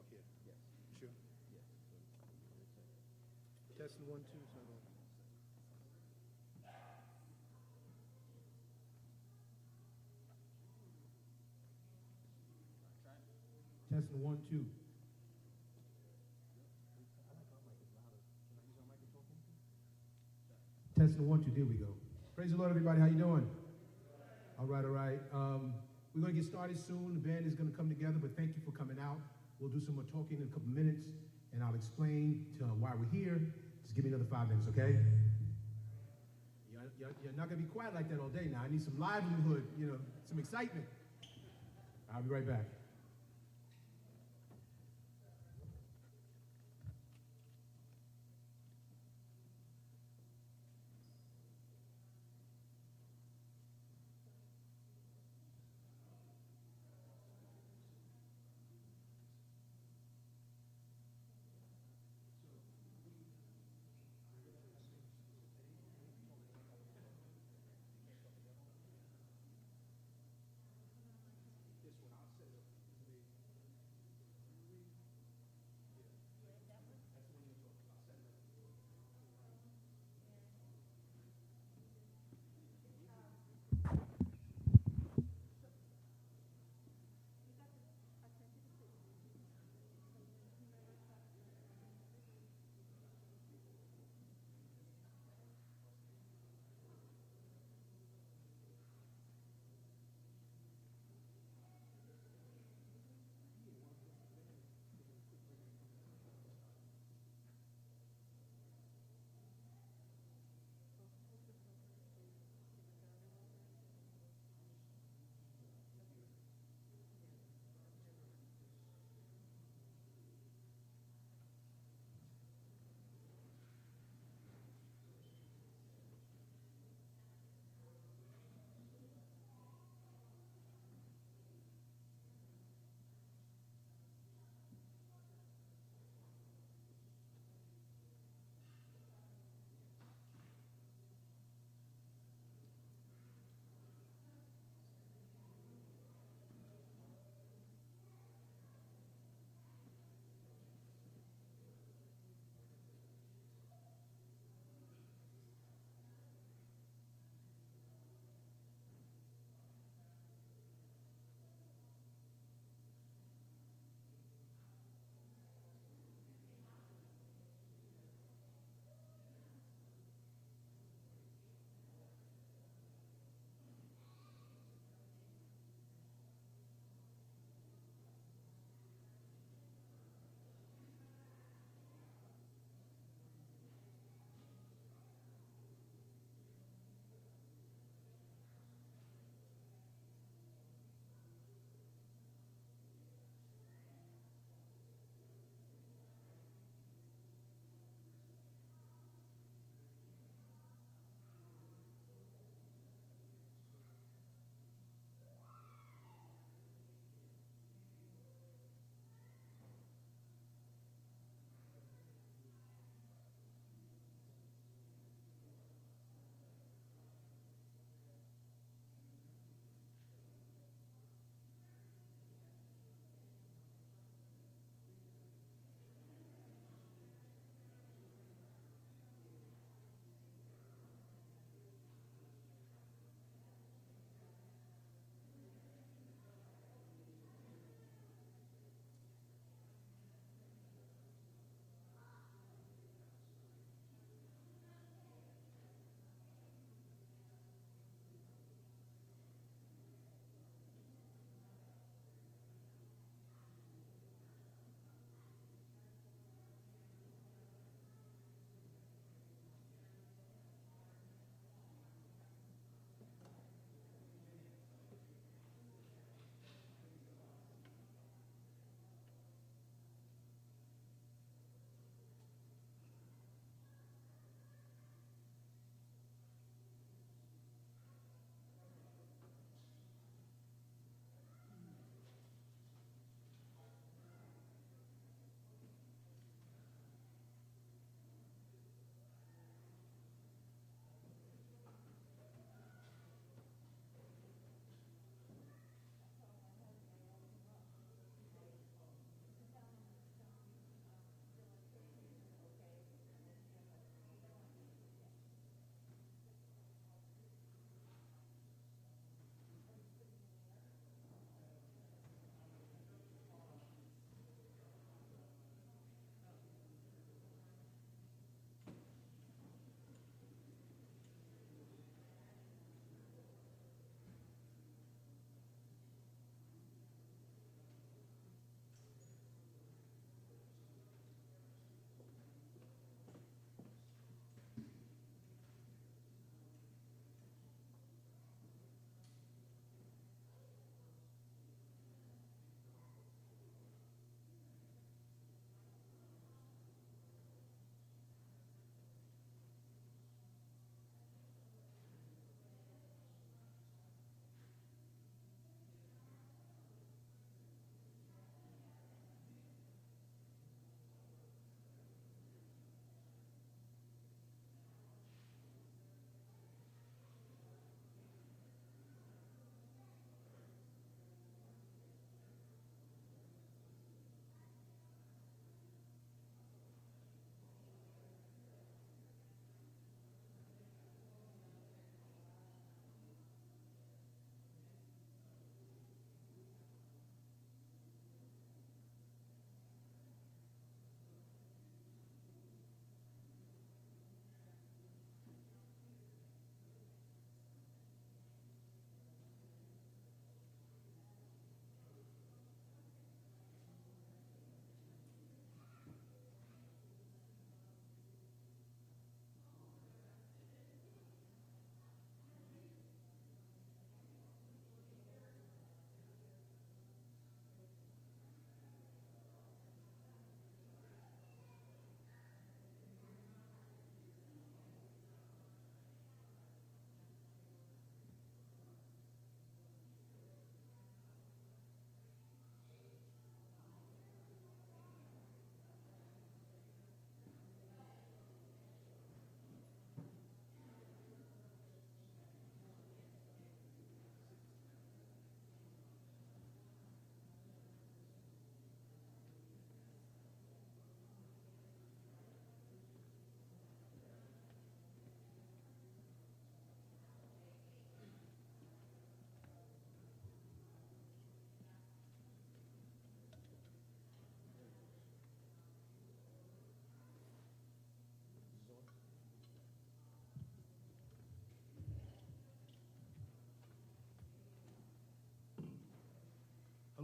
here? Yes. Sure. Yes. Testing 1, 2. So Testing 1, 2. Testing 1, 2. There we go. Praise the Lord, everybody. How you doing? All right, all right. We're going to get started soon. The band is going to come together, but thank you for coming out. We'll do some more talking in a couple minutes, and I'll explain why we're here. Just give me another 5 minutes, okay? You're not going to be quiet like that all day now. I need some livelihood, some excitement. I'll be right back. This one, I'll set it up.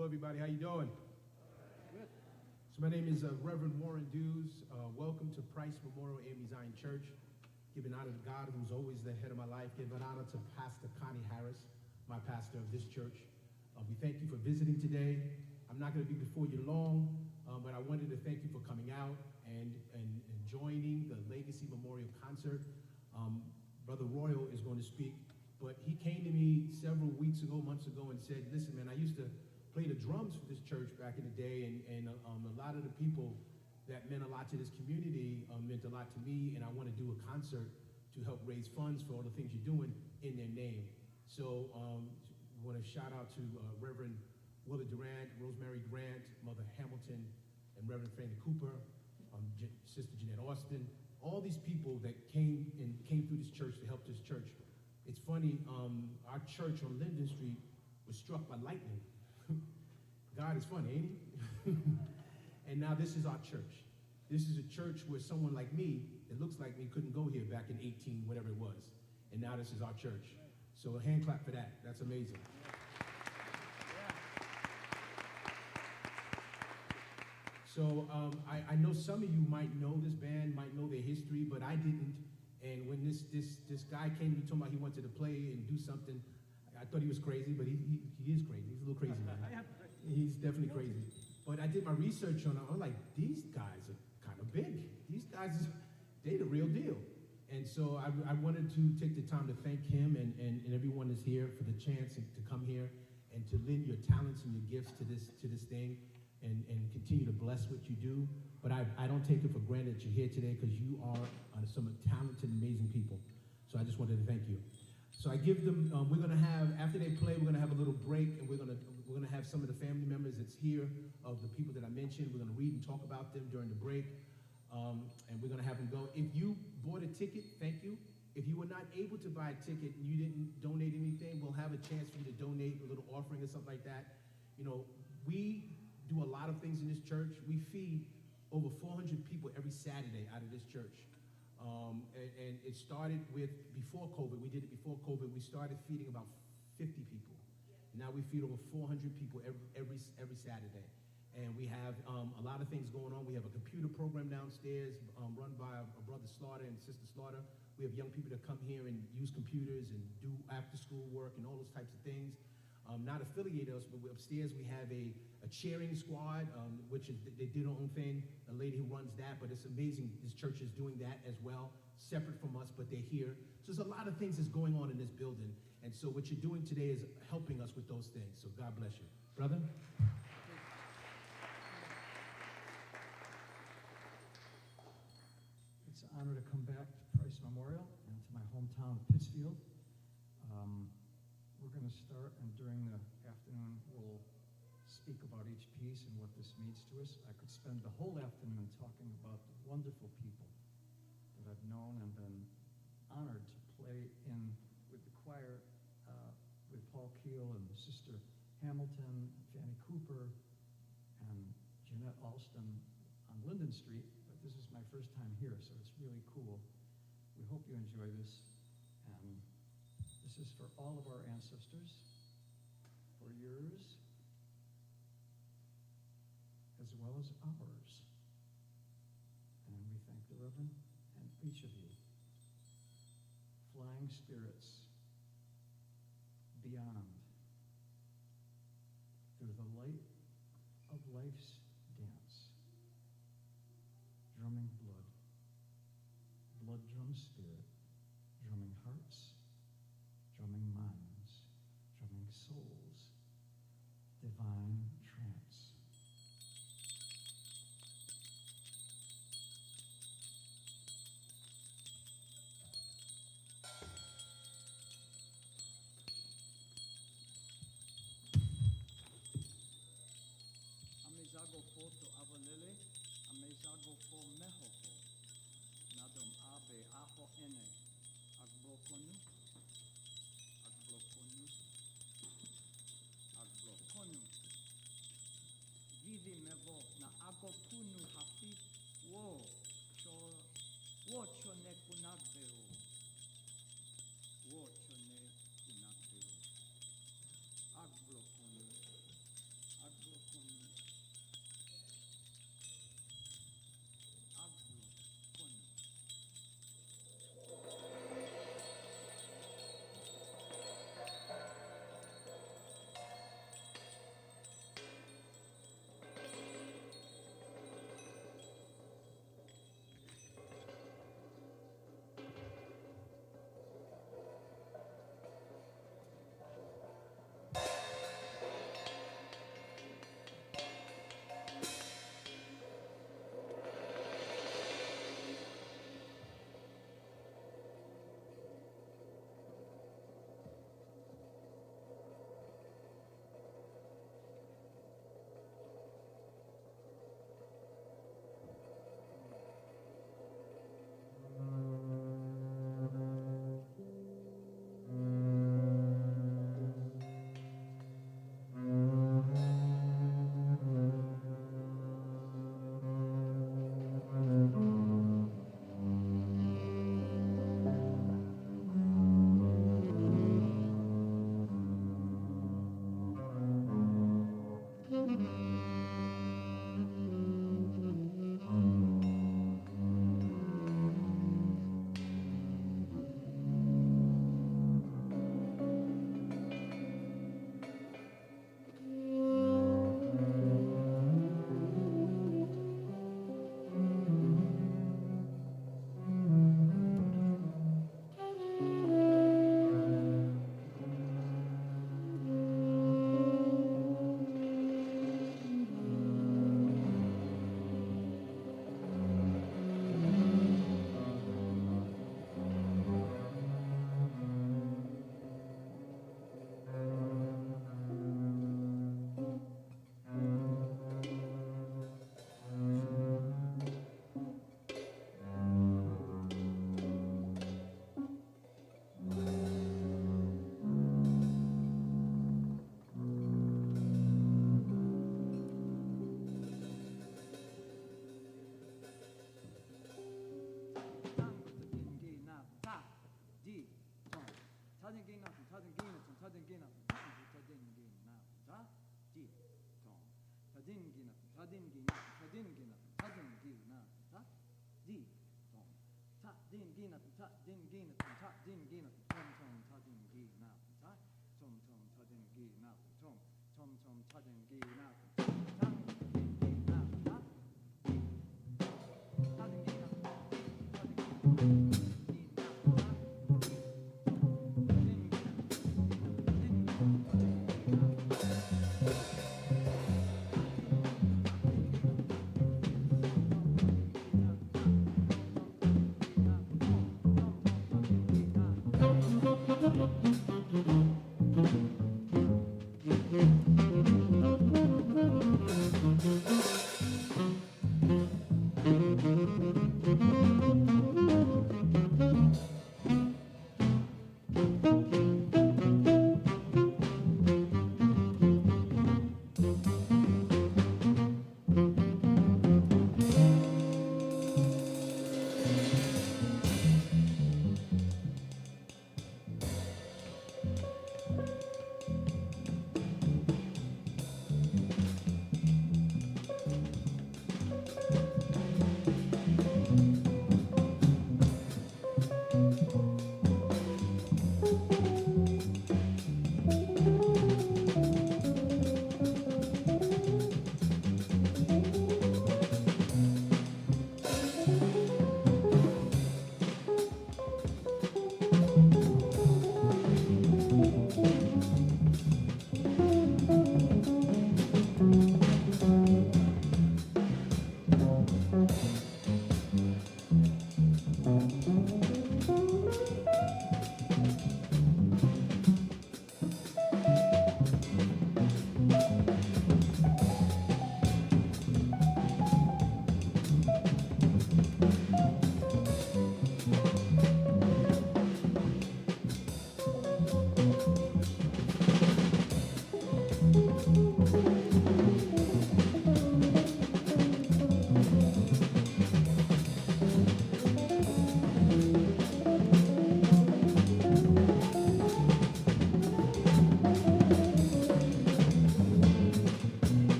Hello, everybody. How you doing? So my name is Reverend Warren Dews. Welcome to Price Memorial AME Zion Church. Giving honor to God, who's always the head of my life. Giving honor to Pastor Connie Harris, my pastor of this church. We thank you for visiting today. I'm not going to be before you long, but I wanted to thank you for coming out and joining the Legacy Memorial Concert. Brother Royal is going to speak, but he came to me several weeks ago, months ago, and said, listen, man, I used to play the drums for this church back in the day, and a lot of the people that meant a lot to this community meant a lot to me, and I want to do a concert to help raise funds for all the things you're doing in their name. So I want to shout out to Reverend Willard Durant, Rosemary Grant, Mother Hamilton, and Reverend Fanny Cooper, Sister Jeanette Austin, all these people that came through this church to help this church. It's funny, our church on Linden Street was struck by lightning. God is funny, ain't he? And now this is our church. This is a church where someone like me, that looks like me, couldn't go here back in 18, whatever it was. And now this is our church. So a hand clap for that. That's amazing. So I know some of you might know this band, might know their history, but I didn't. And when this guy came to me talking about he wanted to play and do something, I thought he was crazy, but he is crazy. He's a little crazy, man. He's definitely crazy. But I did my research on it. I'm like, these guys are kind of big. These guys, they the real deal. And so I wanted to take the time to thank him and everyone that's here for the chance to come here and to lend your talents and your gifts to this thing and continue to bless what you do. But I don't take it for granted that you're here today because you are some talented, amazing people. So I just wanted to thank you. So I give them, we're going to have, after they play, we're going to have a little break, and we're going to have some of the family members that's here of the people that I mentioned. We're going to read and talk about them during the break, and we're going to have them go. If you bought a ticket, thank you. If you were not able to buy a ticket and you didn't donate anything, we'll have a chance for you to donate a little offering or something like that. You know, we do a lot of things in this church. We feed over 400 people every Saturday out of this church. And it started with, before COVID, we did it before COVID, we started feeding about 50 people. Now we feed over 400 people every Saturday. And we have a lot of things going on. We have a computer program downstairs run by a brother Slaughter and sister Slaughter. We have young people that come here and use computers and do after school work and all those types of things. Not affiliated us, but upstairs we have a cheering squad, which is, they do their own thing, a lady who runs that, but it's amazing this church is doing that as well, separate from us, but they're here. So there's a lot of things that's going on in this building, and so what you're doing today is helping us with those things, so God bless you. Brother? It's an honor to come back to Price Memorial and to my hometown of Pittsfield. We're going to start, and during the afternoon, we'll speak about each piece and what this means to us. I could spend the whole afternoon talking about the wonderful people that I've known and been honored to play in with the choir, with Paul Keel and Sister Hamilton, Fanny Cooper, and Jeanette Alston on Linden Street. But this is my first time here, so it's really cool. We hope you enjoy this. And this is for all of our ancestors, for yours, as well as ours. And we thank the Reverend and each of you. Flying spirits beyond, through the light of life's dance, drumming blood, blood drum spirit, drumming hearts, drumming minds, drumming souls, divine trance. Amezago foto avalele, amezago fo mehoko, nadom abe aho ene, agblokonu, agblokonu, agblokonu. Vivi mevo na agokunu hafi, wo chone kunagbeo, wo chone kunagbeo, agblokonu, agblokonu.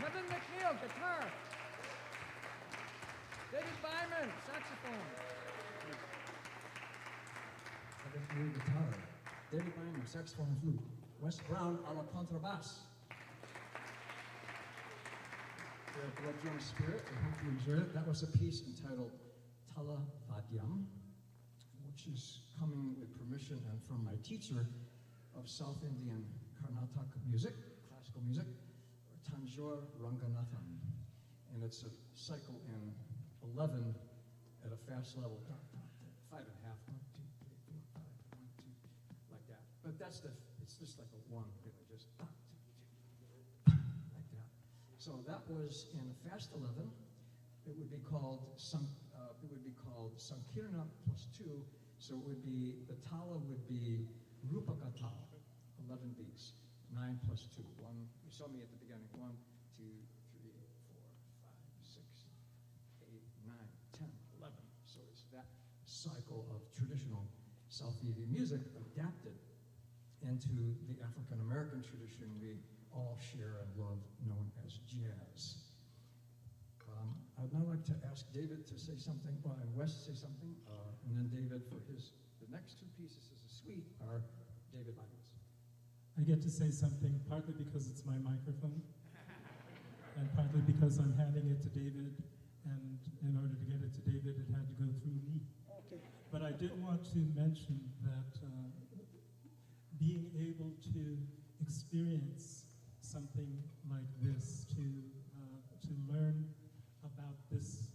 Kevin McNeil, guitar. David Byman, saxophone. Kevin McNeil, guitar. David Byman, saxophone and flute. Wes Brown on la contrabass. The Blood Drum Spirit, I hope you enjoyed it. That was a piece entitled Tala Vadyam, which is coming with permission and from my teacher of South Indian Karnataka music, classical music, Tanjore Ranganathan. And it's a cycle in 11 at a fast level, 5.5, 1, 2, 3, 4, 5, 1, 2, like that. But that's it's just like a one, really, just like that. So that was in fast 11. It would be called Sankirna plus 2. So it would be, the tala would be Rupaka tala, 11 beats, 9 plus 2. One, you saw me at the beginning, 1, 2, 3, 4, 5, 6, 8, 9, 10, 11. So it's that cycle of traditional South Indian music adapted into the African American tradition we all share and love, known as jazz. I'd now like to ask David to say something, and Wes to say something, and then David for the next two pieces as a suite are David Byman's. I get to say something partly because it's my microphone, and partly because I'm handing it to David, and in order to get it to David, it had to go through me. Okay. But I did want to mention that being able to experience something like this, to learn about this,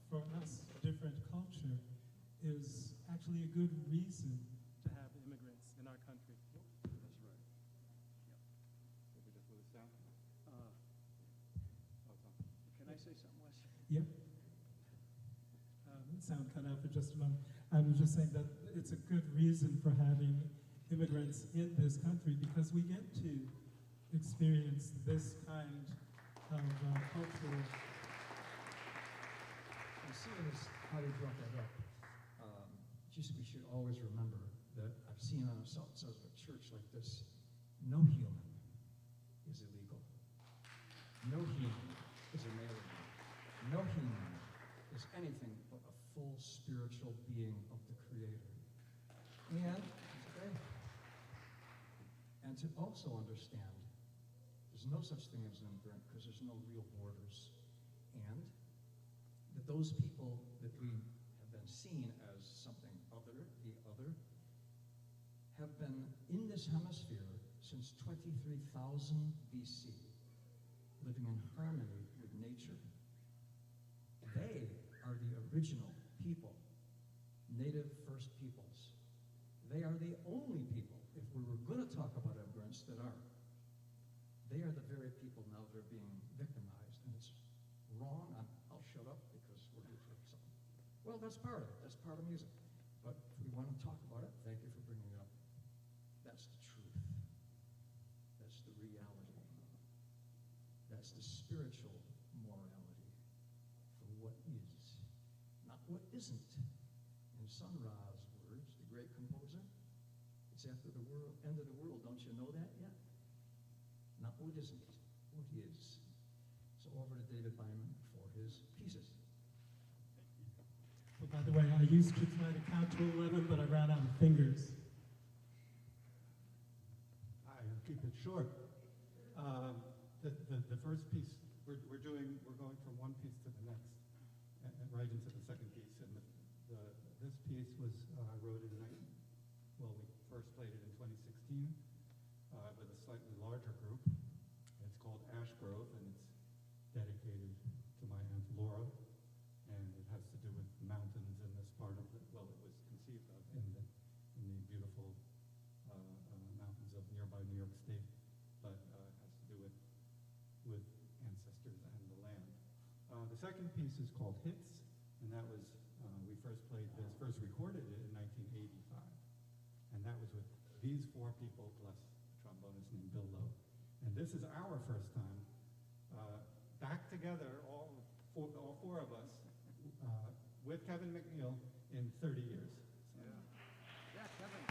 for us, different culture, is actually a good reason to have immigrants in our country. That's right. Yep. Did we just move this down? It's on. Can I say something, Wes? Yep. Sound cut out for just a moment. I was just saying that it's a good reason for having immigrants in this country, because we get to experience this kind of cultural. I see as how you brought that up. Just we should always remember that I've seen on a church like this, no human is illegal. No human is a alien. No human is anything but a full spiritual being of the Creator. And to also understand, there's no such thing as an immigrant because there's no real borders. And that those people that we have been seen as something other, the other, have been in this hemisphere since 23,000 BC, living in harmony with nature. They are the original people, native First Peoples. They are the only people, if we were going to talk about immigrants, that are. They are the very people now that are being victimized, and it's wrong. I'll shut up because we're here for something. Well, that's part of it. That's part of music. But if we want to talk about it, thank you for bringing it up. That's the truth. That's the reality. That's the spiritual morality for what is, not what isn't. In Sun Ra's words, the great composer, it's after the end of the world. Don't you know that yet? Not what isn't, what is. So over to David Byman for his pieces. Well, by the way, I used to try to count to 11, but I ran out of fingers. I'll keep it short. The first piece we're going from one piece to the next, and right into the second piece. And this piece was I wrote in we first played it in 2016 with a slightly larger group. It's called Ash Grove, and it's dedicated to my Aunt Laura, and it has to do with mountains in this part of it. Well, it was conceived of in the beautiful mountains of nearby New York State, but it has to do with ancestors and the land. The second piece is called Hits, and that was we first recorded it in 1985, and that was with these four people plus a trombonist named Bill Lowe. And this is our first time back together, all four of us, with Kevin McNeil in 30 years. So. Yeah, Kevin.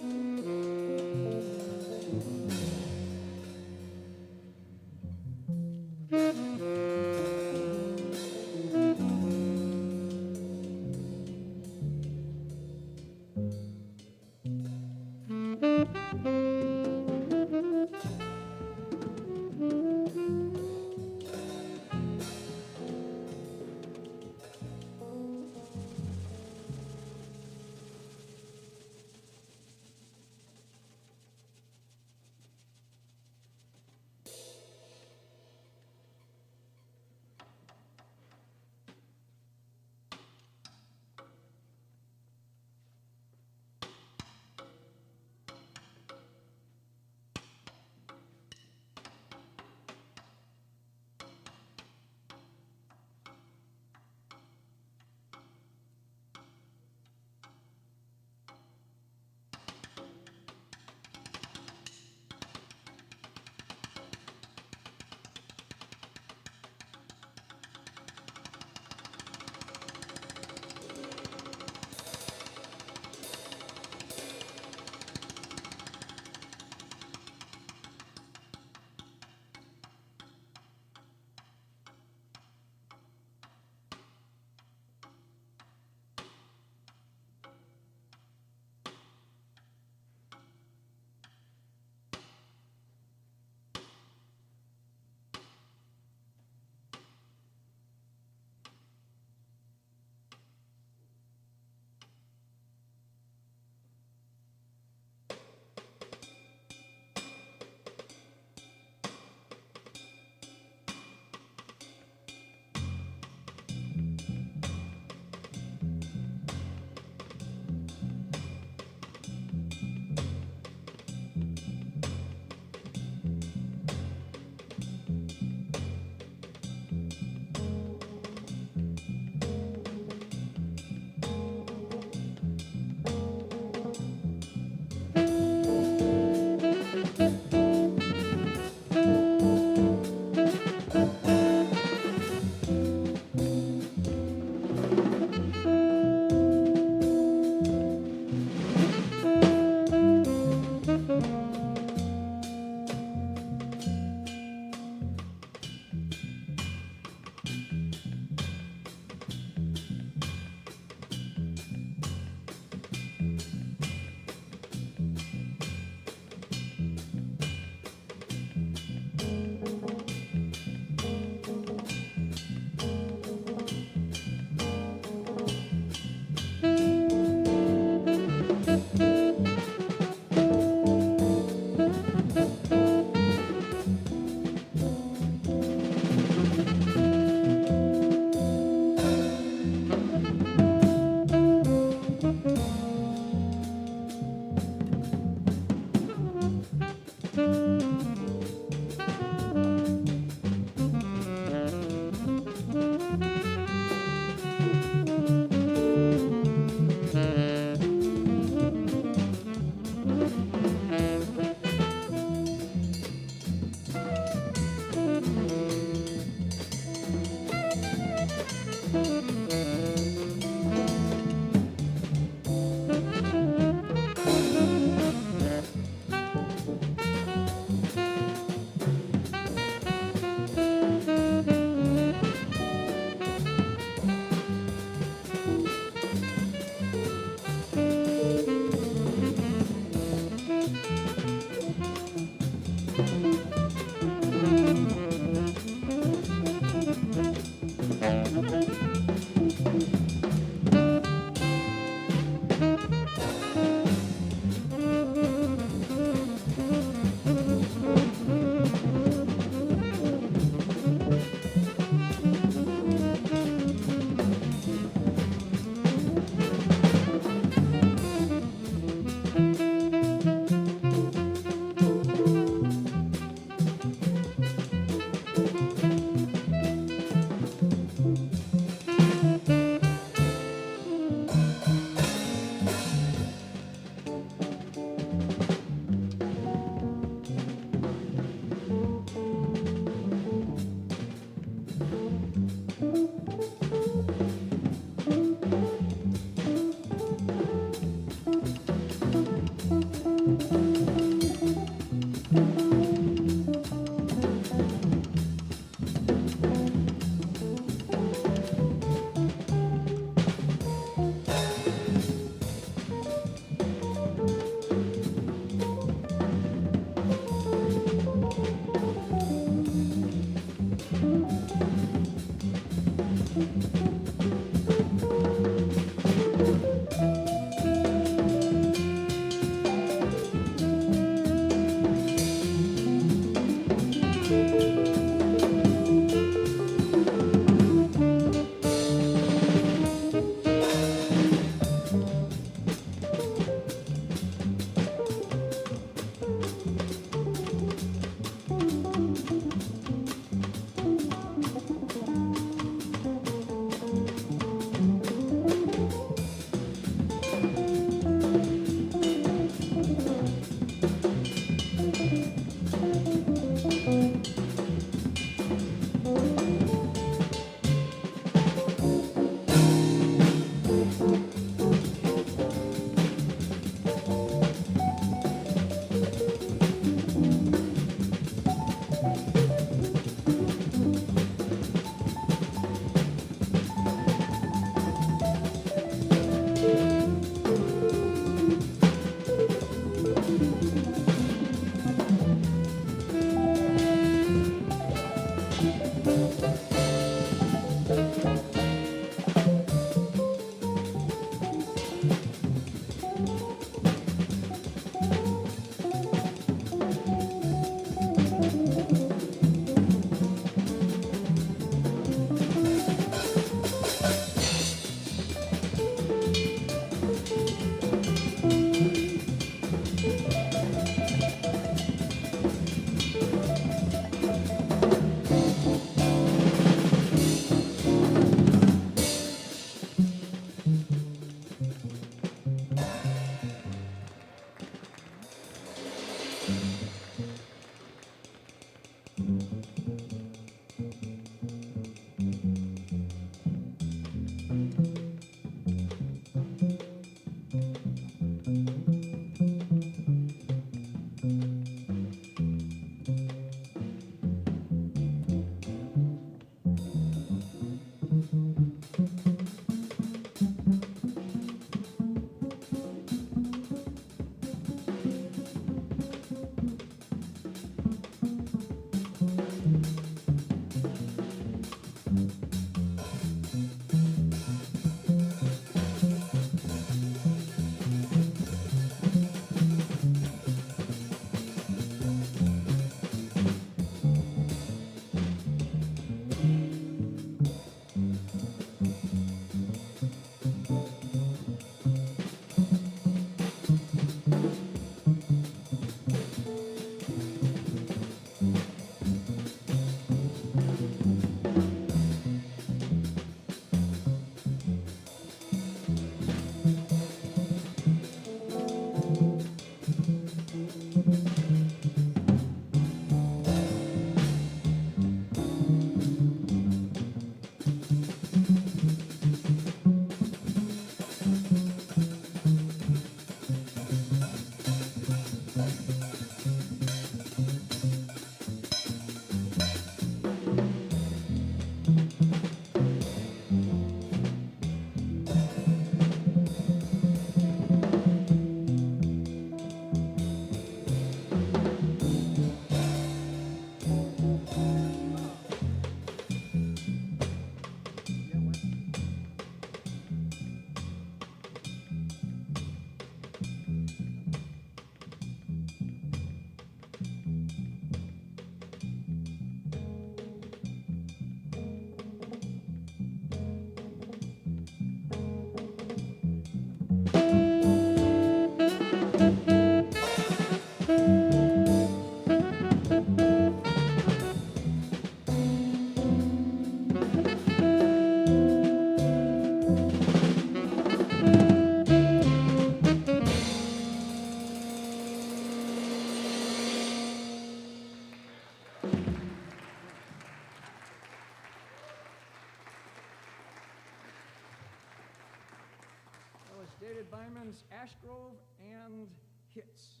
That was David Byman's Ash Grove and Hits.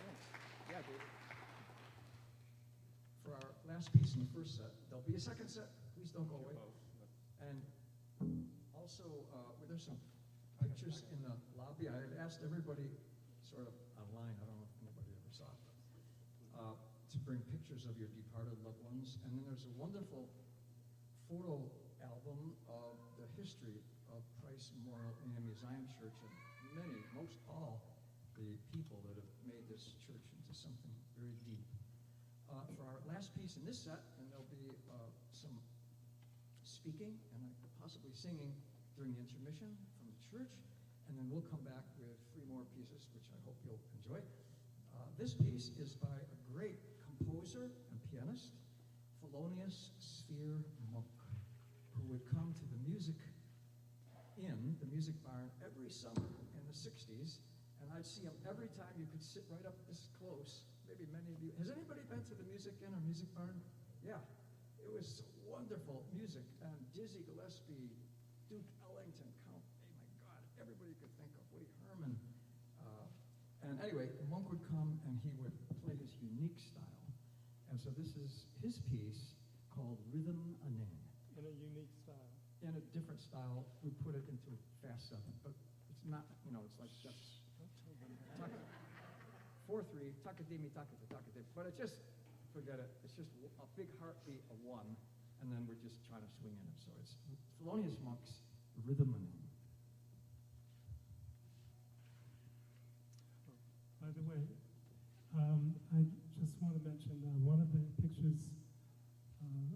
Thanks. Yeah, David. For our last piece in the first set, there'll be a second set. Please don't go away. And also, there's some pictures in the lobby. I had asked everybody, sort of online, I don't know if anybody ever saw it, to bring pictures of your departed loved ones. And then there's a wonderful photo album of the history of Price Memorial AME Zion Church and most all, the people that have made this church into something very deep. For our last piece in this set, and there'll be some speaking and possibly singing during the intermission from the church, and then we'll come back with 3 more pieces, which I hope you'll enjoy. This piece is by a great composer and pianist, Thelonious Sphere Monk, who would come to the music barn every summer in the 60s, and I'd see him every time. You could sit right up this close. Maybe many of you. Has anybody been to the music inn or music barn? Yeah. It was wonderful music, and Dizzy Gillespie, Duke Ellington, Count, oh my God, everybody you could think of, Woody Herman. And anyway, Monk would come and he would play his unique style. And so this is his piece called Rhythm Aning. In a unique style. In a different style. We put it into fast 7, but it's not, it's like just 4/3, takadimi, takata, takata. But it's just, forget it. It's just a big heartbeat of 1, and then we're just trying to swing in it. So it's Thelonious Monk's Rhythm Aning. By the way, I just want to mention one of the pictures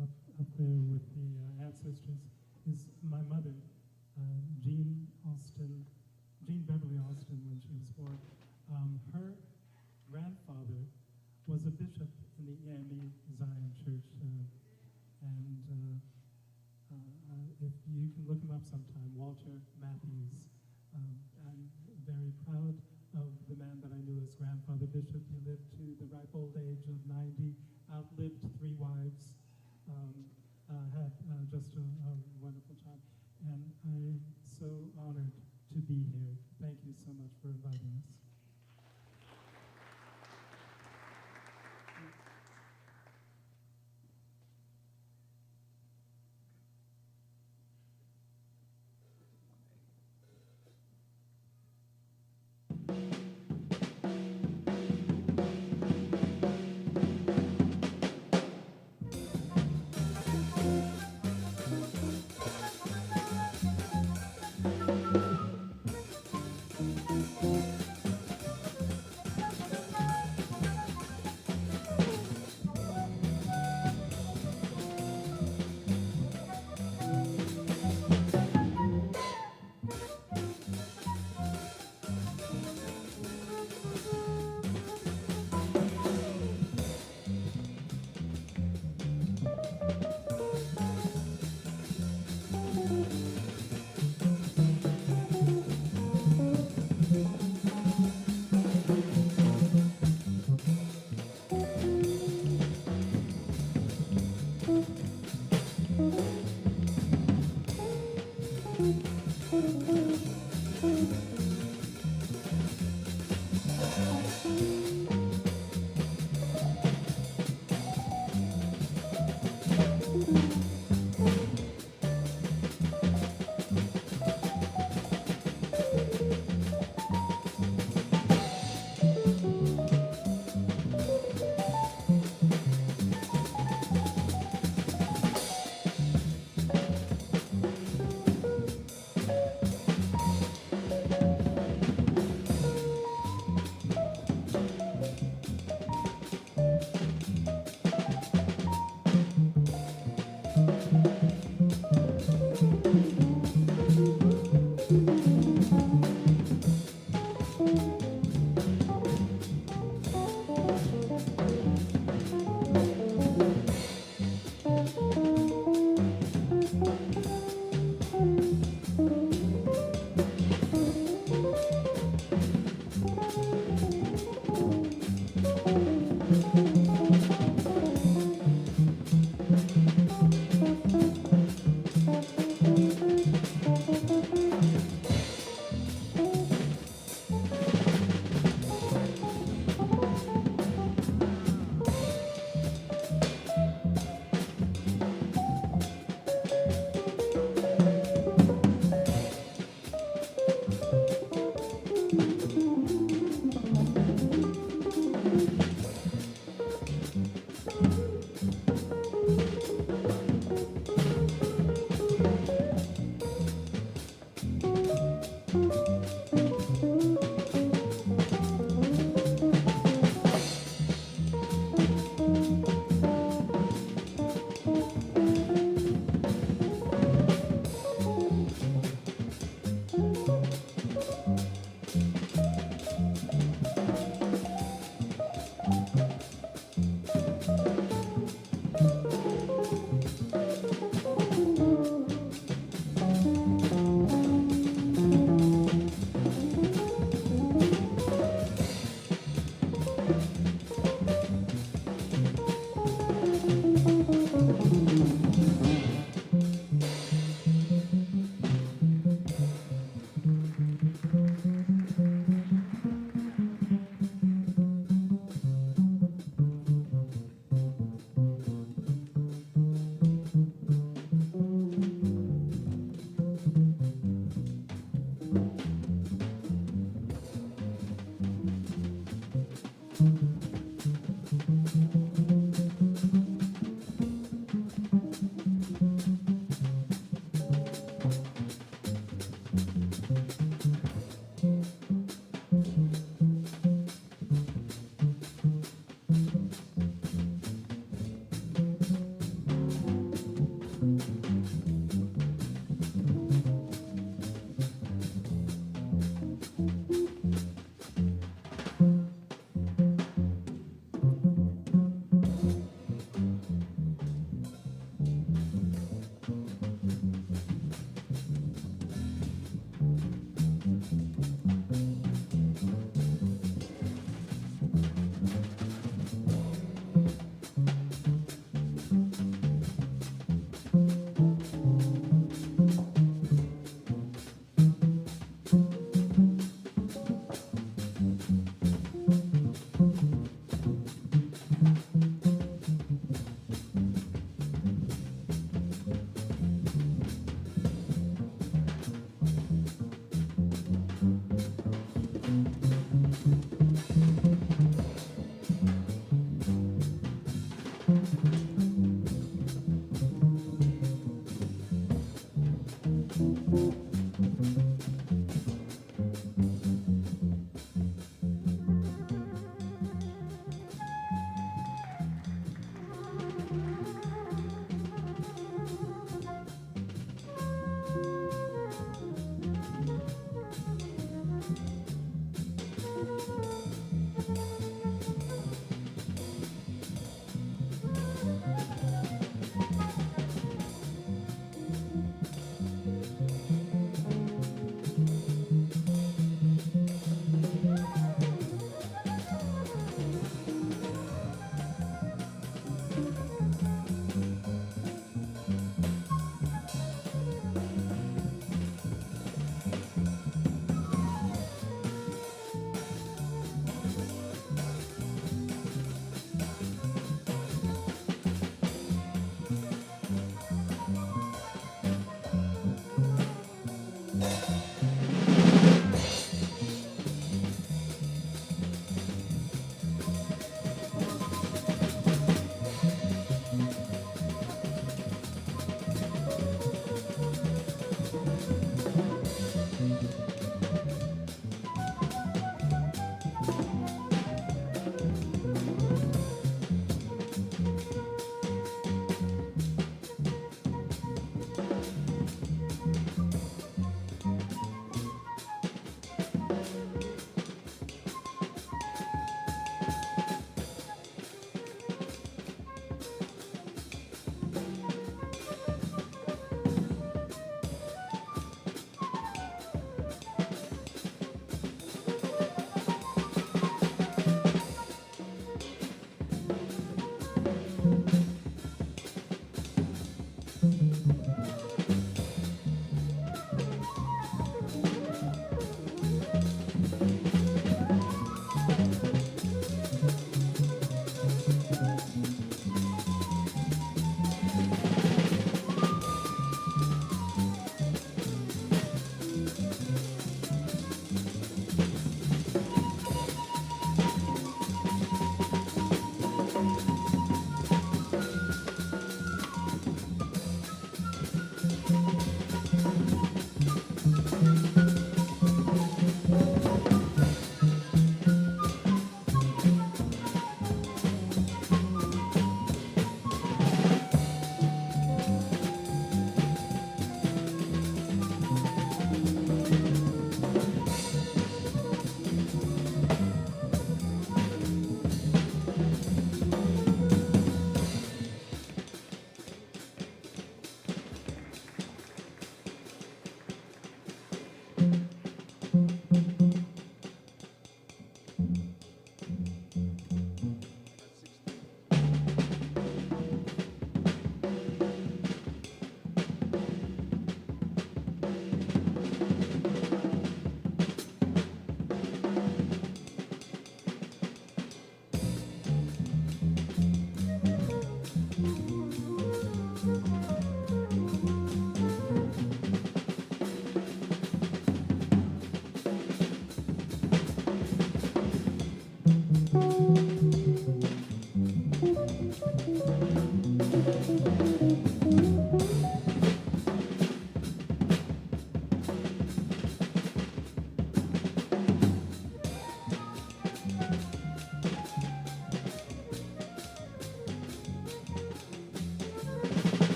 up there with the ancestors is my mother, Jean Beverly Austin, when she was born. Her grandfather was a bishop in the AME Zion Church, and if you can look him up sometime, Walter Matthews. I'm very proud of the man that I knew as grandfather bishop. He lived to the ripe old age of 90, outlived 3 wives, had just a be here. Thank you so much for inviting us.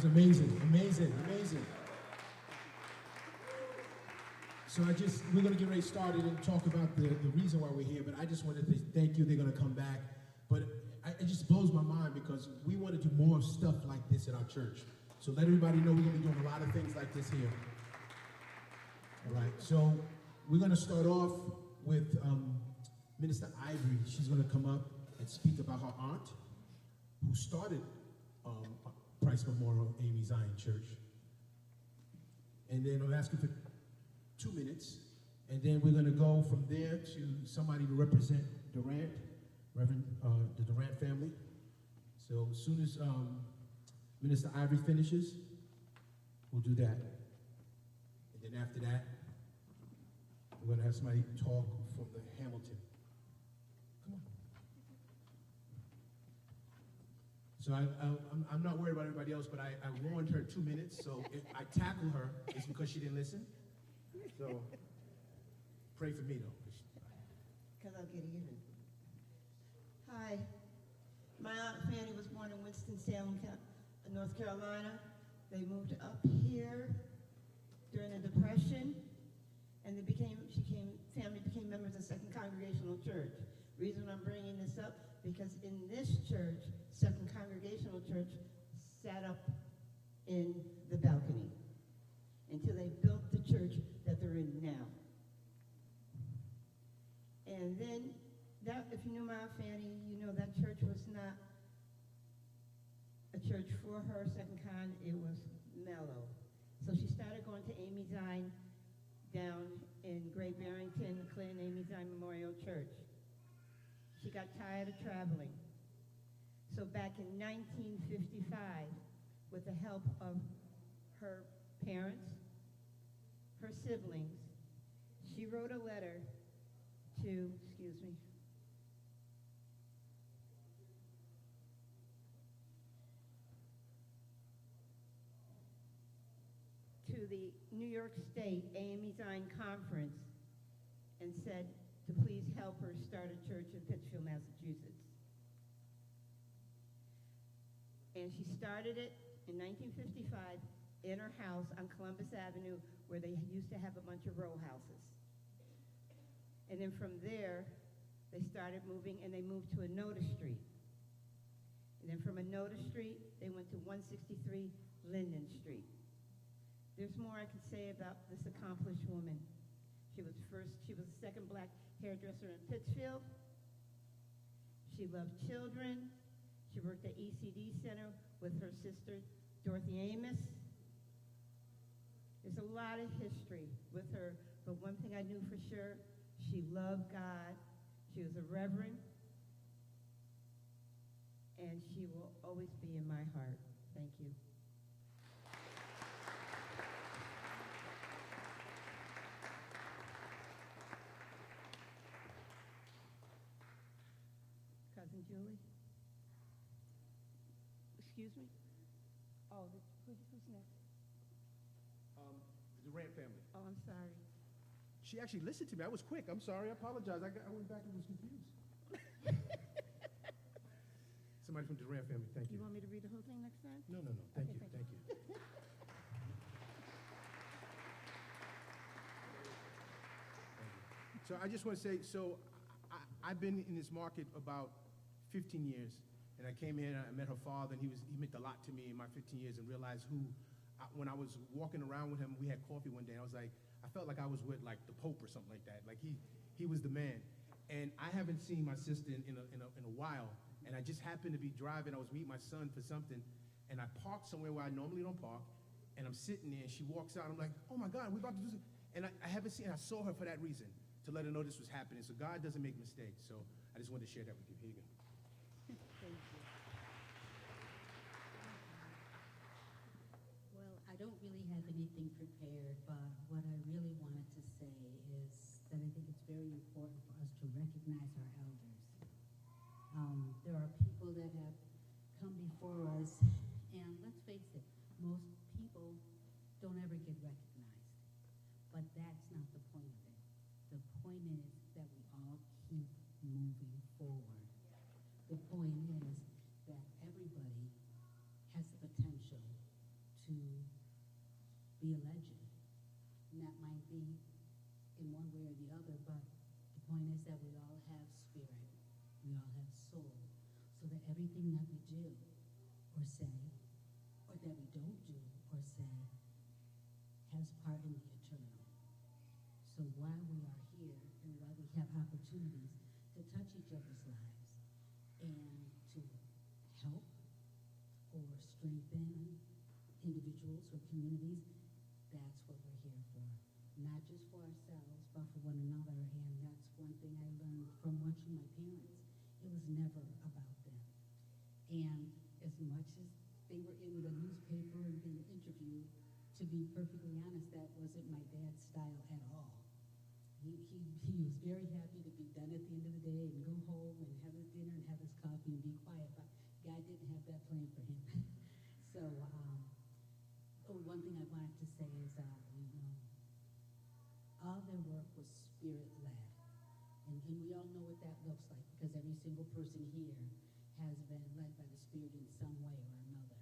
was amazing, amazing, amazing. So we're going to get ready started and talk about the reason why we're here, but I just wanted to thank you. They're going to come back. But it just blows my mind because we want to do more stuff like this at our church. So let everybody know we're going to be doing a lot of things like this here. All right, so we're going to start off with Minister Ivory. She's going to come up and speak about her aunt who started Price Memorial AME Zion Church. And then I'll ask you for 2 minutes, and then we're going to go from there to somebody to represent Durant, Reverend, the Durant family. So as soon as Minister Ivory finishes, we'll do that. And then after that, we're going to have somebody talk from the Hamilton. Come on. So I'm not worried about everybody else, but I warned her 2 minutes, so if I tackle her, it's because she didn't listen. So, pray for me, though. Because I'll get even. Hi. My Aunt Fanny was born in Winston-Salem, North Carolina. They moved up here during the Depression, and family became members of Second Congregational Church. Reason I'm bringing this up, because in this church, Second Congregational Church sat up in the balcony until they built the church that they're in now. And then, if you knew my Aunt Fanny, you know that church was not a church for her, Second Con, it was mellow. So she started going to AME Zion down in Great Barrington, the Clinton AME Zion Memorial Church. She got tired of traveling. So back in 1955, with the help of her parents, her siblings, she wrote a letter to, to the New York State AME Zion Conference and said to please help her start a church in Pittsfield, Massachusetts. And she started it in 1955 in her house on Columbus Avenue, where they used to have a bunch of row houses. And then from there, they started moving, and they moved to Anoda Street. And then from Anoda Street, they went to 163 Linden Street. There's more I could say about this accomplished woman. She was the second black hairdresser in Pittsfield. She loved children. She worked at ECD Center with her sister, Dorothy Amos. There's a lot of history with her, but one thing I knew for sure, she loved God. She was a reverend, and she will always be in my heart. Thank you. Cousin Julie? Excuse me? Oh, who's next? The Durant family. Oh, I'm sorry. She actually listened to me. I was quick. I'm sorry. I apologize. I went back and was confused. Somebody from the Durant family. Thank you. You want me to read the whole thing next time? No. Thank Okay, you. Thank you. So I just want to say, I've been in this market about 15 years, and I came here and I met her father, and he meant a lot to me in my 15 years, and realized when I was walking around with him, we had coffee one day, and I felt like I was with like the Pope or something like that. Like he was the man. And I haven't seen my sister in a while, and I just happened to be driving. I was meeting my son for something, and I parked somewhere where I normally don't park, and I'm sitting there, and she walks out. I'm like, oh my God, we're about to do something. And I saw her for that reason, to let her know this was happening. So God doesn't make mistakes. So I just wanted to share that with you. Here you go. Thank you. Well, I don't really have anything prepared, but what I really wanted to say is that I think it's very important for us to recognize our elders. There are people that have come before us, and let's face it, most people don't ever get recognized. But that's not the point of it. The point is that we all keep moving forward. The point is that everybody has the potential be a legend. And that might be in one way or the other, but the point is that we all have spirit, we all have soul, so that everything that we do or say, or that we don't do or say, has part in the eternal. So while we are here and while we have opportunities to touch each other's lives and to help or strengthen individuals or communities, that's what we're here for. Not just for ourselves, but for one another. And that's one thing I learned from watching my parents. It was never about them. And as much as they were in the newspaper and being interviewed, to be perfectly honest, that wasn't my dad's style at all. He was very happy to be done at the end of the day and go home and have his dinner and have his coffee and be quiet, but God didn't have that plan for him. So, one thing I wanted to say is, all their work was spirit-led. And we all know what that looks like, because every single person here has been led by the Spirit in some way or another.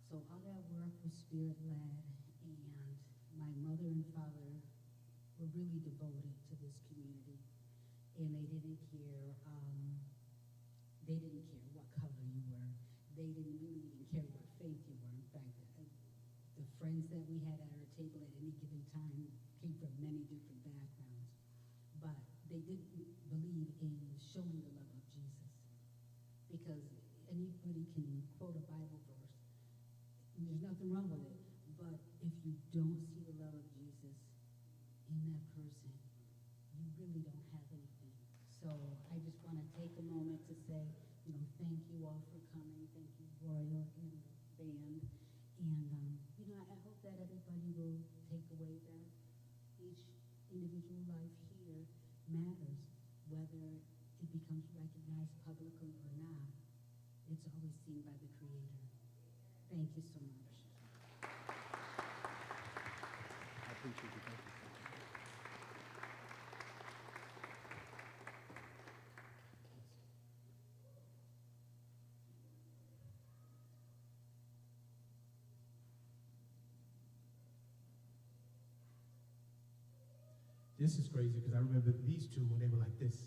So all that work was spirit-led, and my mother and father were really devoted to this community. And they didn't care what color you were. They didn't really even care what faith you were. In fact, the friends that we had at our table at any given time came from many different backgrounds. But they didn't believe in showing the love of Jesus. Because anybody can quote a Bible verse, and there's nothing wrong with it. But if you don't see the love of Jesus in that person, you really don't have anything. So I just want to take a moment to say, thank you all for coming. Thank you, Royal and the band. And, I hope that everybody will take away that each individual life here matters, whether it becomes recognized publicly or not. It's always seen by the Creator. Thank you so much. I appreciate you. Thank you. This is crazy because I remember these two when they were like this.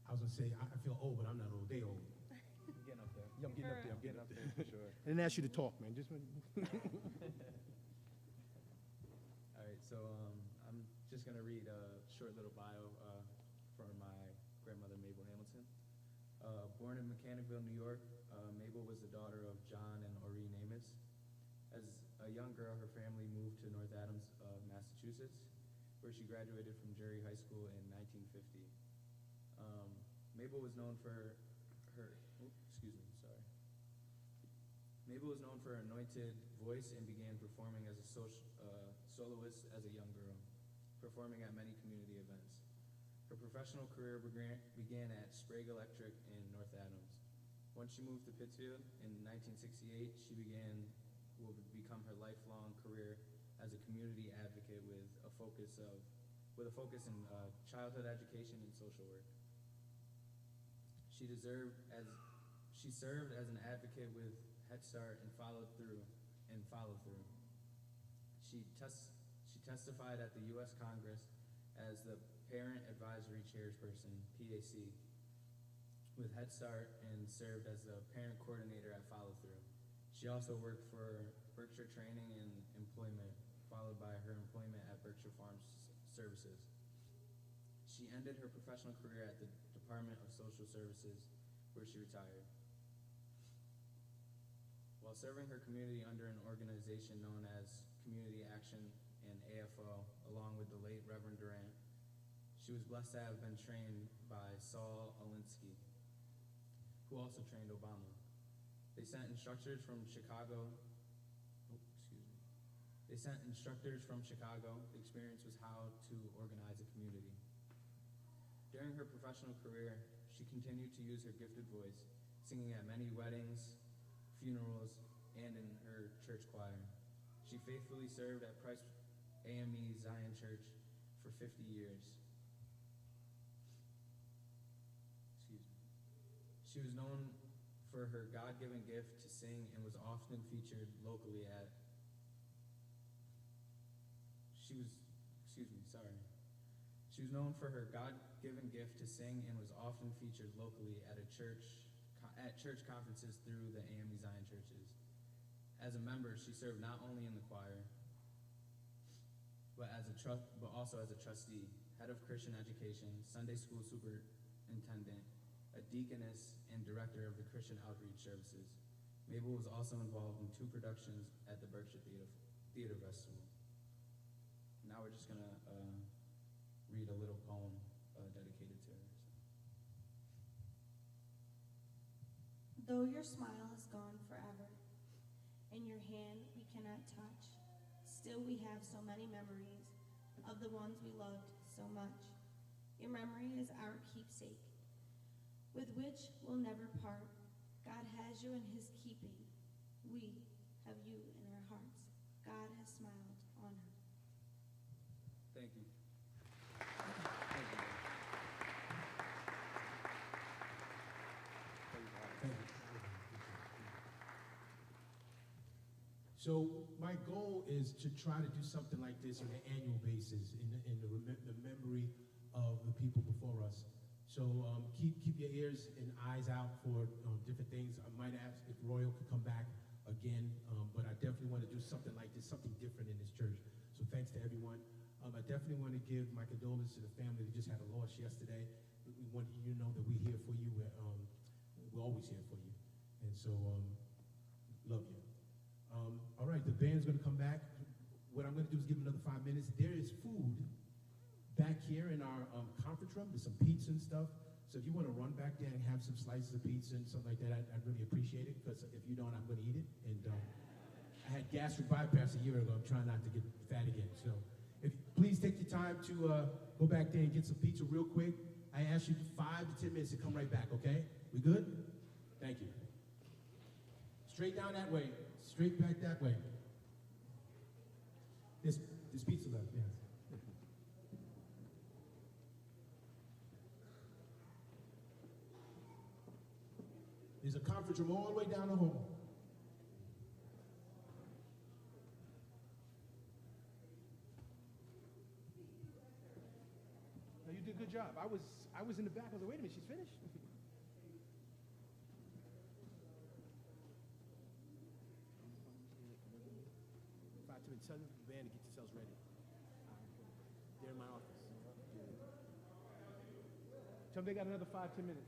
I was gonna say, I feel old, but I'm not old. They old. I'm getting up there. Yeah, I'm getting up there. I'm getting up there. for sure. I didn't ask you to talk, man. Just All right, so I'm just gonna read a short little bio for my grandmother, Mabel Hamilton. Born in Mechanicville, New York, Mabel was the daughter of John and Oreen Amos. As a young girl, her family moved to North Adams, Massachusetts, where she graduated from Drury High School in 1950. Mabel was known for her anointed voice and began performing as a soloist as a young girl, performing at many community events. Her professional career began at Sprague Electric in North Adams. Once she moved to Pittsfield in 1968, she began what would become her lifelong career as a community advocate with a focus in childhood education and social work. She served as an advocate with Head Start and followed through. She testified at the U.S. Congress as the Parent Advisory Chairperson, PAC, with Head Start and served as the parent coordinator at Follow Through. She also worked for Berkshire Training and Employment, followed by her employment at Berkshire Farm Services. She ended her professional career at the Department of Social Services, where she retired. While serving her community under an organization known as Community Action and AFO, along with the late Reverend Durant, she was blessed to have been trained by Saul Alinsky, who also trained Obama. They sent instructors from Chicago. The experience was how to organize a community. During her professional career, she continued to use her gifted voice, singing at many weddings, funerals, and in her church choir. She faithfully served at Price AME Zion Church for 50 years. She was known for her God-given gift to sing and was often featured locally at She was known for her God-given gift to sing and was often featured locally at church conferences through the AME Zion churches. As a member, she served not only in the choir, but also as a trustee, head of Christian education, Sunday school superintendent, a deaconess, and director of the Christian outreach services. Mabel was also involved in 2 productions at the Berkshire Theater Festival. Now we're just gonna read a little poem dedicated to her. Though your smile is gone forever, and your hand we cannot touch, still we have so many memories of the ones we loved so much. Your memory is our keepsake, with which we'll never part. God has you in his keeping. We have you in our hearts. God has smiled on her. Thank you. So my goal is to try to do something like this on an annual basis in the memory of the people before us. So keep your ears and eyes out for different things. I might ask if Royal could come back again, but I definitely want to do something like this, something different in this church. So thanks to everyone. I definitely want to give my condolences to the family that just had a loss yesterday. We want you to know that we're here for you. We're always here for you. And so, love you. All right, the band's going to come back. What I'm going to do is give them another 5 minutes. There is food back here in our conference room. There's some pizza and stuff. So if you want to run back there and have some slices of pizza and something like that, I'd really appreciate it, because if you don't, I'm going to eat it. And I had gastric bypass a year ago. I'm trying not to get fat again. So please take your time to go back there and get some pizza real quick. I ask you 5 to 10 minutes to come right back, okay? We good? Thank you. Straight down that way. Straight back that way. There's pizza left, yes. There's a conference room all the way down the hall. No, you did a good job. I was in the back. I was like, wait a minute, she's finished? 5 to 10, tell the band to get yourselves ready. They're in my office. Tell them they got another 5, 10 minutes.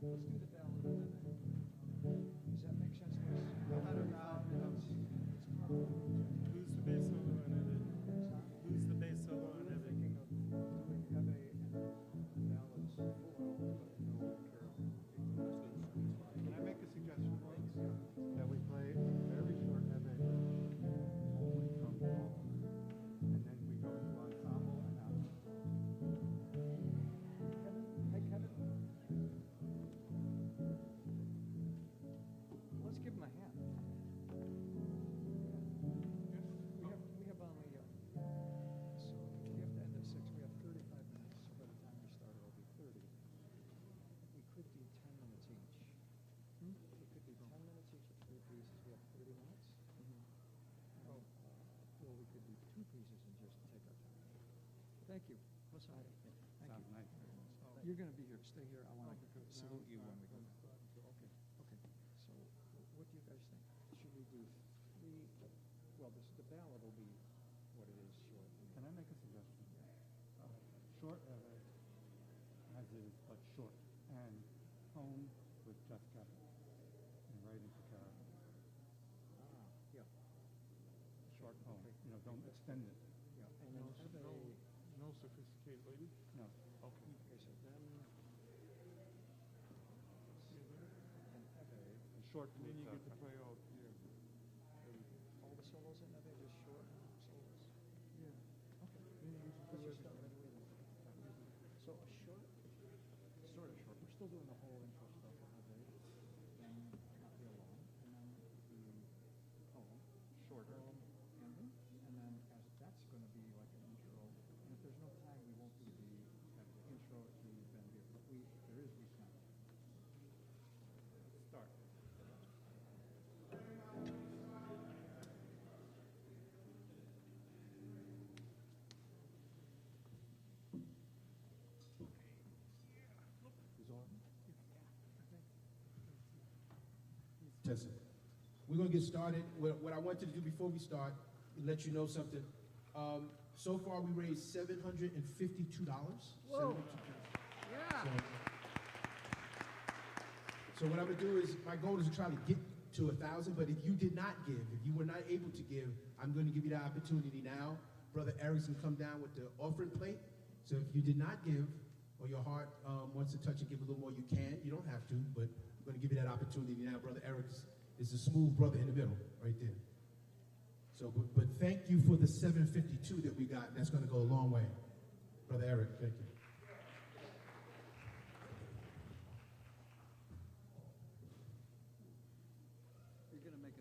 Let's do the ballad of the night. Does that make sense, Wes? 35 minutes. Who's the bass solo on it? Who's the bass solo on We're it? thinking of doing Eve and ballads full hour, but no carol. Can I make a suggestion? That we play a very short Eve only from Paul, and then we go into ensemble and out. Kevin? Hey, Kevin? Let's give him a hand. We have only, so we have to end at 6. We have 35 minutes, so by the time we start, it'll be 30. We could do 10 minutes each. We could do 10 minutes each of 3 pieces. We have 30 minutes. Oh, or we could do 2 pieces and just take our time. Thank you. What's all right? Thank Sounds you. nice. You're going to be here. Stay here. I want to salute you when we go. Okay. Okay. So, what do you guys think? Should we do 3? Well, the ballad will be what it is short. Can I make a suggestion? Short Eve as is, but short, and home with just Kevin, and right into Carol. Yeah. Short home, Okay. Don't extend it. Yeah. And then No sophisticated lady? No. Okay. Okay, so then. And Eve. And short And then you with, get to play all, All the solos in Eve, just short solos. yeah. Okay. Then you can Let's do just start everything. right away then. So a short, sort of short. We're still doing the whole intro stuff on Eve, then not real long, and then the poem, shorter, ending, and then as that's going to be like an intro. And if there's no time, we won't do the intro to Ben Beer, but there is weeknight. start. Testing. We're going to get started. What I wanted to do before we start, let you know something. So far, we raised $752. Whoa. So, so what I'm going to do is, my goal is to try to get to 1,000, but if you did not give, if you were not able to give, I'm going to give you the opportunity now. Brother Erickson come down with the offering plate. So if you did not give, or your heart wants to touch and give a little more, you can. You don't have to, but I'm going to give you that opportunity now. Brother Eric is a smooth brother in the middle, right there. So, but thank you for the 752 that we got. That's going to go a long way. Brother Eric, thank you. You're going to make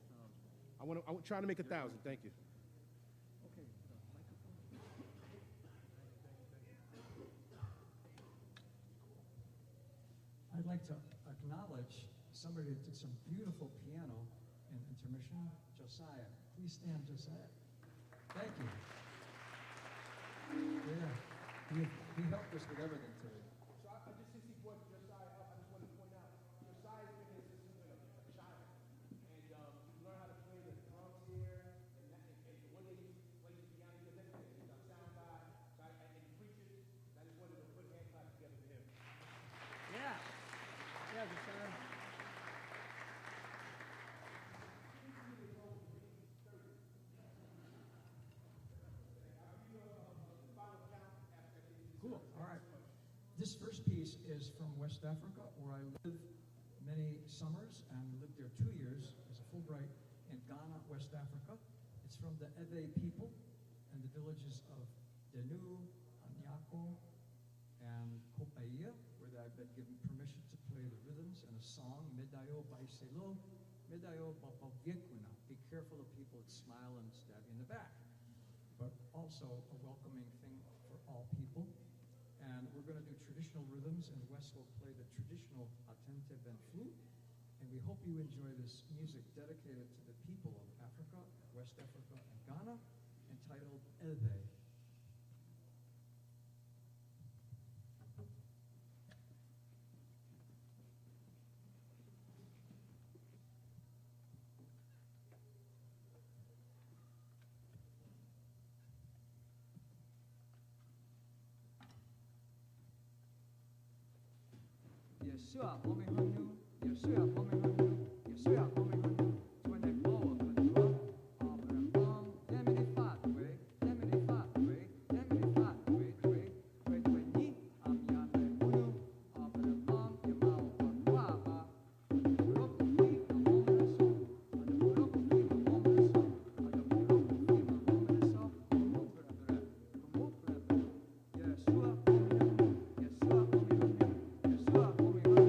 1,000. I'm trying to make 1,000. Thank you. Okay, I'd like to acknowledge somebody that did some beautiful piano in intermission, Josiah. Please stand, Josiah. Thank you. Yeah, he helped us with everything today. So just since he brought Josiah up, I just wanted to point out, Josiah's been here since he was a child. And he learned how to play the drums here, and one day he plays the piano, he does everything. He's our sound guy, and he preaches. I just wanted to put hand claps together for him. Yeah. Yeah, Josiah. Cool. All right. This first piece is from West Africa, where I lived many summers and lived there 2 years as a Fulbright in Ghana, West Africa. It's from the Ewe people and the villages of Denu, Anyako, and Kopaiya, where I've been given permission to play the rhythms and a song, Medayo Baiselo, Medayo Bapaviekuna. Be careful of people that smile and stab you in the back. But also a welcoming thing for all people. And we're going to do traditional rhythms, and Wes will play the traditional atente ben flute, and we hope you enjoy this music dedicated to the people of Africa, West Africa, and Ghana, entitled Elbe. Yeshua, homie, honey, Yeshua, homie, honey, Yeshua, homie, honey, when they blow up the drum, let me fat way, let me fat way, let me fat way, way, ni, yan, unu, the bomb, your mouth, guava, the Morocco feet, the homeless, the Morocco feet, the homeless, the Morocco feet, the homeless, Yeshua, homie, honey, Yeshua, homie, honey, Yeshua, homie, honey.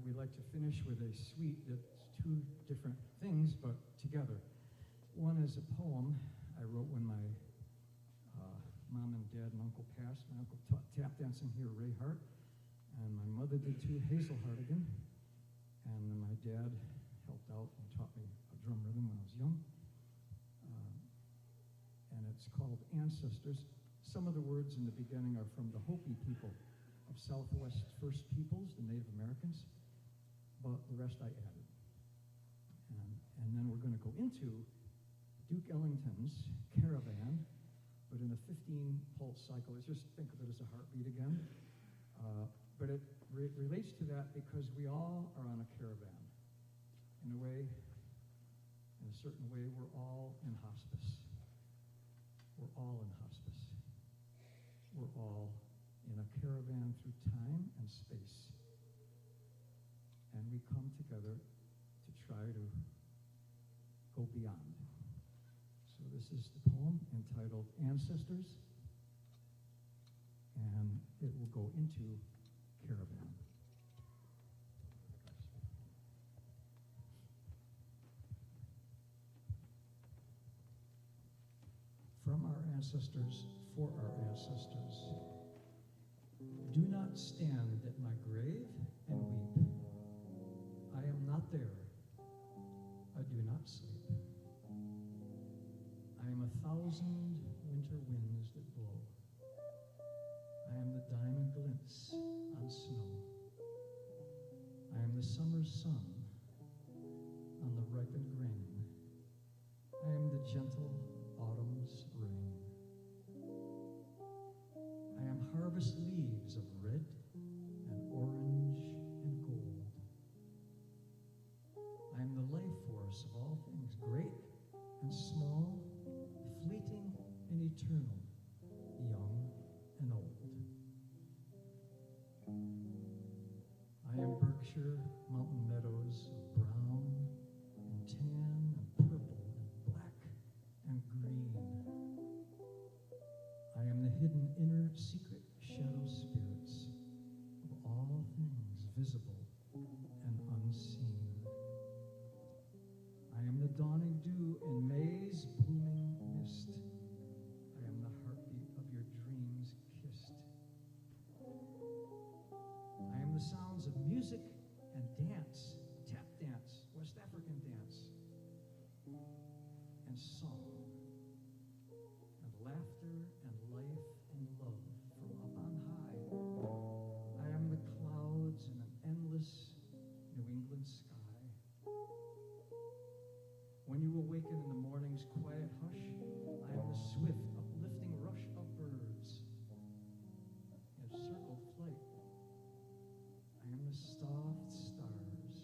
We like to finish with a suite that's two different things, but together. One is a poem I wrote when my mom and dad and uncle passed. My uncle taught tap dancing here, Ray Hart, and my mother did too, Hazel Hartigan. And then my dad helped out and taught me a drum rhythm when I was young. And it's called Ancestors. Some of the words in the beginning are from the Hopi people of Southwest First Peoples, the Native Americans, but the rest I added. And then we're going to go into Duke Ellington's Caravan, but in a 15-pulse cycle. Just think of it as a heartbeat again. But it relates to that because we all are on a caravan. In a way, in a certain way, we're all in hospice. We're all in hospice. We're all in a caravan through time and space. And we come together to try to go beyond. So this is the poem entitled Ancestors, and it will go into Caravan. From our ancestors, for our ancestors. Do not stand at my grave and weep. I am not there. I do not sleep. I am 1,000 winter winds that blow. I am the diamond glints on snow. I am the summer's sun on the ripened grain. I am the gentle autumn harvest leaves of red and orange and gold. I am the life force of all things, great and small, fleeting and eternal, young and old. I am Berkshire mountain meadows of brown and tan and purple and black and green. I am the hidden inner secret shadow spirits of all things visible and unseen. I am the dawning dew in May's blooming mist. I am the heartbeat of your dreams kissed. I am the sounds of music and dance, tap dance, West African dance, and song, and laughter and life and love from up on high. I am the clouds in an endless New England sky. When you awaken in the morning's quiet hush, I am the swift, uplifting rush of birds in circled flight. I am the soft stars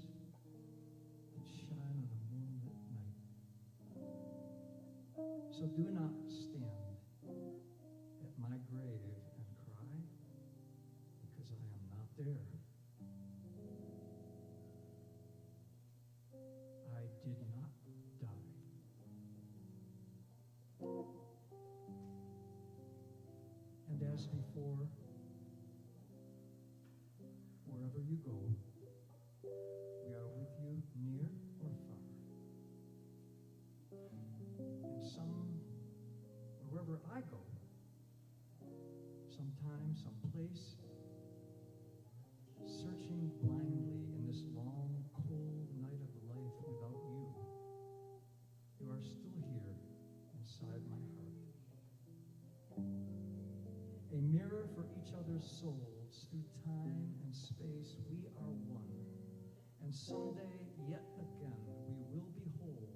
that shine on a moonlit night. So do not stand at my grave and cry, because I am not there. I did not die. And as before, wherever you go, we are with you near or far. And wherever I go, sometime, someplace, searching blindly in this long, cold night of life without you, you are still here inside my heart. A mirror for each other's souls through time and space, we are one. And someday, yet again, we will be whole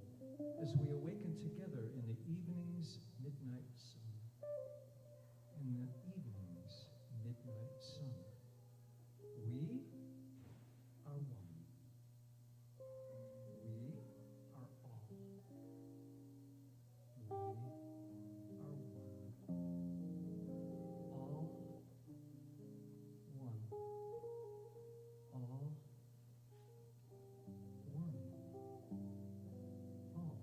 as we awaken together in the evening's midnight sun. In the evening's midnight sun. We are one. We are all. We are one. All one. All one. All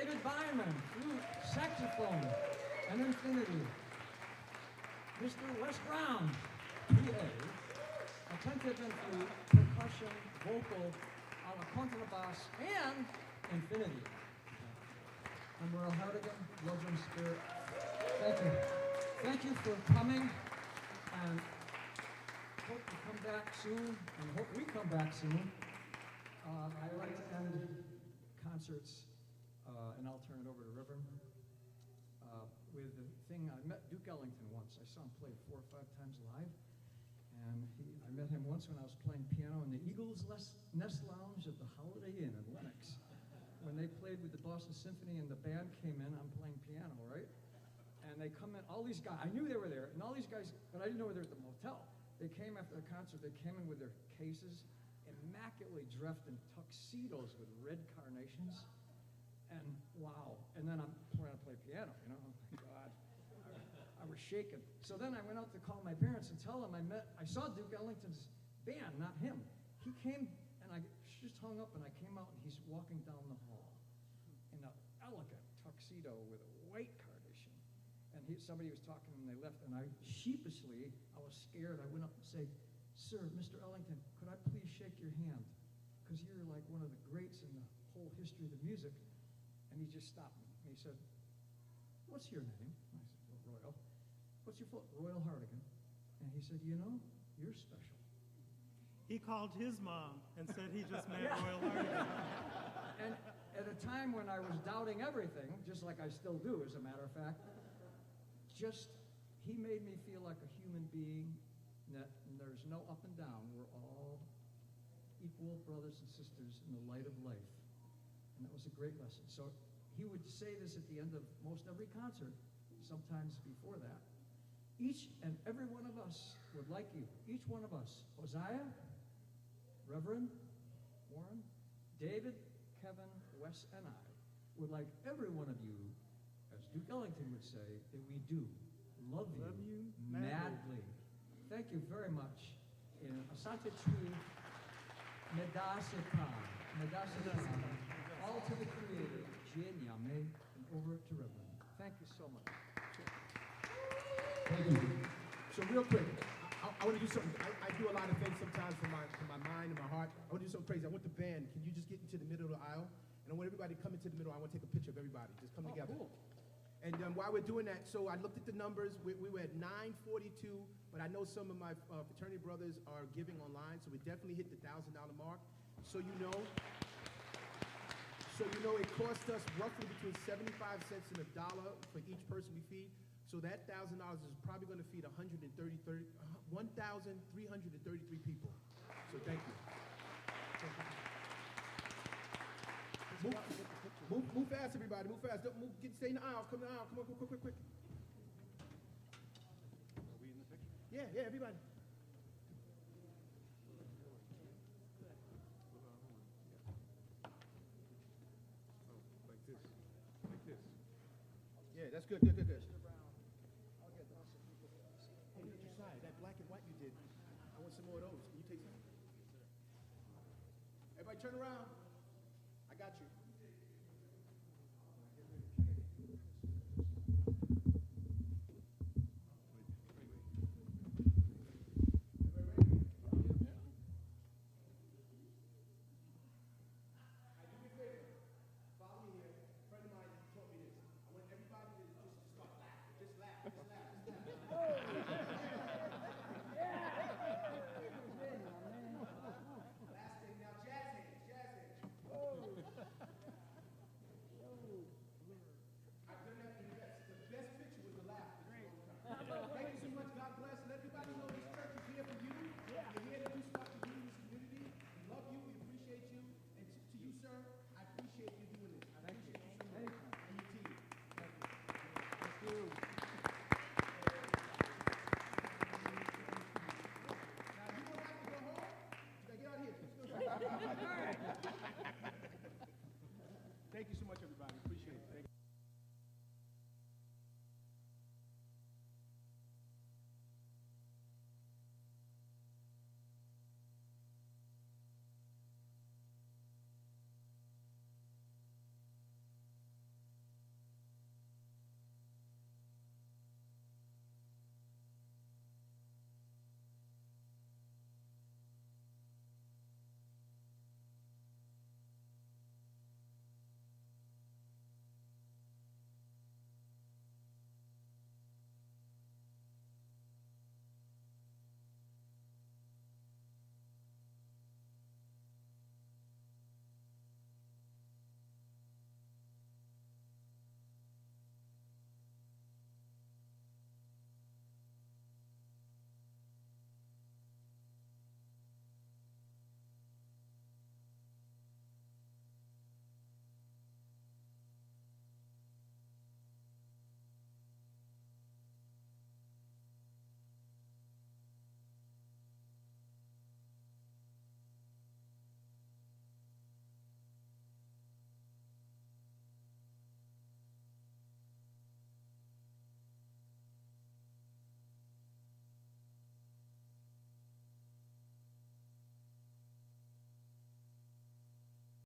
David Byman, flute, saxophone, and infinity. Mr. Wes Brown, PA, attentive and flute, percussion, vocal, a la contrabass, and infinity. I'm Royal Hardigan, Belgian Spirit. Thank you. Thank you for coming, and hope you come back soon, and hope we come back soon. I like to end concerts, and I'll turn it over to Reverend, with the thing. I met Duke Ellington once. I saw him play 4 or 5 times live, and I met him once when I was playing piano in the Eagles Nest Lounge at the Holiday Inn in Lenox. When they played with the Boston Symphony and the band came in, I'm playing piano, right? And they come in, all these guys, I knew they were there, and all these guys, but I didn't know they were at the motel. They came after the concert, they came in with their cases, immaculately dressed in tuxedos with red carnations, and wow. And then I'm trying to play piano, you know, oh my God. I was shaking. So then I went out to call my parents and tell them I saw Duke Ellington's band, not him. He came, and I just hung up, and I came out, and he's walking down the hall in an elegant tuxedo with a white carnation. And somebody was talking, and they left, and I sheepishly, I was scared. I went up and said, "Sir, Mr. Ellington, could I please shake your hand? Because you're like one of the greats in the whole history of the music." And he just stopped me, and he said, "What's your name?" And I said, "Well, Royal." "What's your full?" "Royal Hardigan." And he said, "You know, you're special." He called his mom and said he just met Yeah. Royal Hardigan. And at a time when I was doubting everything, just like I still do, as a matter of fact, he made me feel like a human being, that there's no up and down. We're all equal brothers and sisters in the light of life. And that was a great lesson. So he would say this at the end of most every concert, sometimes before that. Each and every one of us would like you, each one of us, Hosea, Reverend, Warren, David, Kevin, Wes, and I, would like every one of you, as Duke Ellington would say, that we do love you madly. Thank you very much. In Asante Tree, Medasita, all to the Creator, Jane Yame, and over to Reverend. Thank you so much. Thank you. So real quick, I want to do something. I do a lot of things sometimes from my mind and my heart. I want to do something crazy. I want the band, can you just get into the middle of the aisle? And I want everybody to come into the middle. I want to take a picture of everybody. Just come together. Cool. And while we're doing that, so I looked at the numbers. We were at 942, but I know some of my fraternity brothers are giving online, so we definitely hit the $1,000 mark. So you know, it cost us roughly between 75 cents and $1 for each person we feed. So that $1,000 is probably going to feed 1,333 people. So thank you. Move fast, everybody. Move fast. Don't move. Stay in the aisle. Come in the aisle. Come on, quick. Are we in the picture? Yeah, everybody. Oh, like this. Yeah, that's good. Mr. Brown, I'll get lots of people. Hey, Josiah, that black and white you did, I want some more of those. Can you take some? Everybody turn around. I got you.